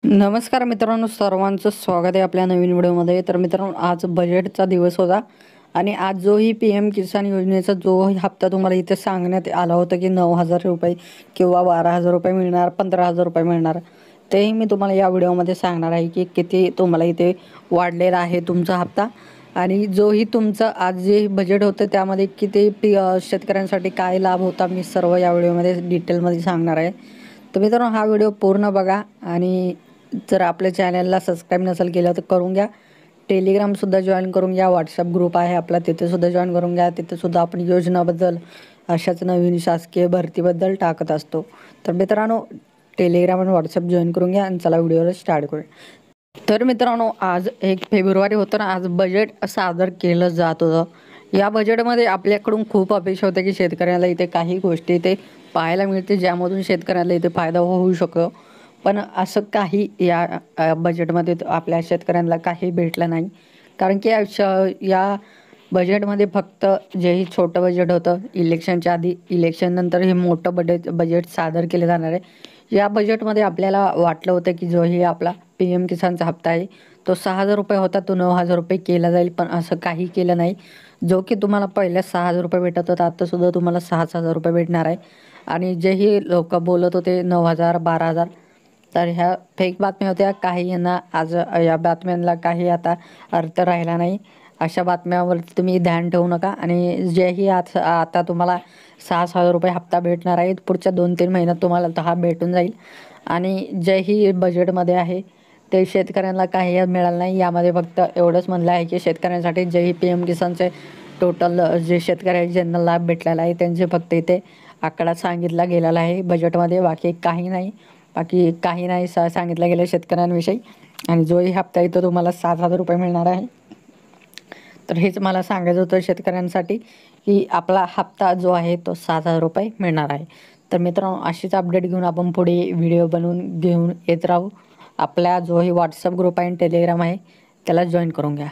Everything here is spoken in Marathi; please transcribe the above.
नमस्कार मित्रांनो, सर्वांचं स्वागत आहे आपल्या नवीन व्हिडिओमध्ये. तर मित्रांनो, आज बजेटचा दिवस होता आणि आज जोही PM किसान योजनेचा जो हप्ता तुम्हाला इथे सांगण्यात आला होता की 9,000 रुपये किंवा 12,000 रुपये मिळणार, 15,000 रुपये मिळणार, तेही मी तुम्हाला या व्हिडिओमध्ये सांगणार आहे की किती तुम्हाला इथे वाढलेला आहे तुमचा हप्ता. आणि जोही तुमचं आज जे बजेट होतं त्यामध्ये किती शेतकऱ्यांसाठी काय लाभ होता, मी सर्व या व्हिडिओमध्ये डिटेलमध्ये सांगणार आहे. तर मित्रांनो, हा व्हिडिओ पूर्ण बघा आणि जर आपल्या चॅनलला सबस्क्राईब नसेल केलं तर करून घ्या. टेलिग्रामसुद्धा जॉईन करून घ्या. व्हॉट्सअप ग्रुप आहे आपला, तिथेसुद्धा जॉईन करून घ्या. तिथेसुद्धा आपण योजनाबद्दल, अशाच नवीन शासकीय भरतीबद्दल टाकत असतो. तर मित्रांनो, टेलिग्राम आणि व्हॉट्सअप जॉईन करून घ्या आणि चला व्हिडिओला स्टार्ट करूया. तर मित्रांनो, आज 1 फेब्रुवारी होतं ना, आज बजेट सादर केलं जात होतं. या बजेटमध्ये आपल्याकडून खूप अपेक्षा होत्या की शेतकऱ्याला इथे काही गोष्टी इथे पाहायला मिळते ज्यामधून शेतकऱ्याला इथे फायदा होऊ शकतो. पण असं काही या बजेटमध्ये आपल्या शेतकऱ्यांना काही भेटलं नाही. कारण की या बजेटमध्ये फक्त जेही छोटं बजेट होतं इलेक्शनच्या आधी, इलेक्शननंतर हे मोठं बजेट सादर केले जाणार आहे. या बजेटमध्ये आपल्याला वाटलं होतं की जोही आपला PM किसानचा हप्ता आहे तो 6,000 रुपये होता, तो 9,000 रुपये केला जाईल. पण असं काही केलं नाही. जो की तुम्हाला पहिल्या 6,000 रुपये भेटत होता, आत्तासुद्धा तुम्हाला 6,000 रुपये भेटणार आहे. आणि जेही लोक बोलत होते 9,000 12,000, तर ह्या फेक बातम्या होत्या. काही यांना आज या बातम्यांना काही आता अर्थ राहिला नाही. अशा बातम्यावर तुम्ही ध्यान ठेवू नका. आणि जेही आता तुम्हाला 6,000 रुपये हप्ता भेटणार आहे, पुढच्या 2-3 महिन्यात तुम्हाला तो हा भेटून जाईल. आणि जेही बजेटमध्ये आहे ते शेतकऱ्यांना काही मिळालं नाही. यामध्ये फक्त एवढंच म्हणलं आहे की शेतकऱ्यांसाठी जेही PM किसानचे टोटल जे शेतकरी आहेत ज्यांना लाभ भेटलेला आहे त्यांचे फक्त इथे आकडा सांगितला गेलेला आहे बजेटमध्ये. बाकी काही नाही सांगितलं गेलं शेतकऱ्यांविषयी. आणि जोही हप्ता आहे तो तुम्हाला 7,000 रुपये मिळणार आहे. तर हेच मला सांगायचं होतं शेतकऱ्यांसाठी की आपला हप्ता जो आहे तो 7,000 रुपये मिळणार आहे. तर मित्रांनो, अशीच अपडेट घेऊन आपण पुढे व्हिडिओ बनवून घेऊन येत राहू. आपला जोही व्हॉट्सअप ग्रुप आहे आणि टेलिग्राम आहे त्याला जॉईन करून घ्या.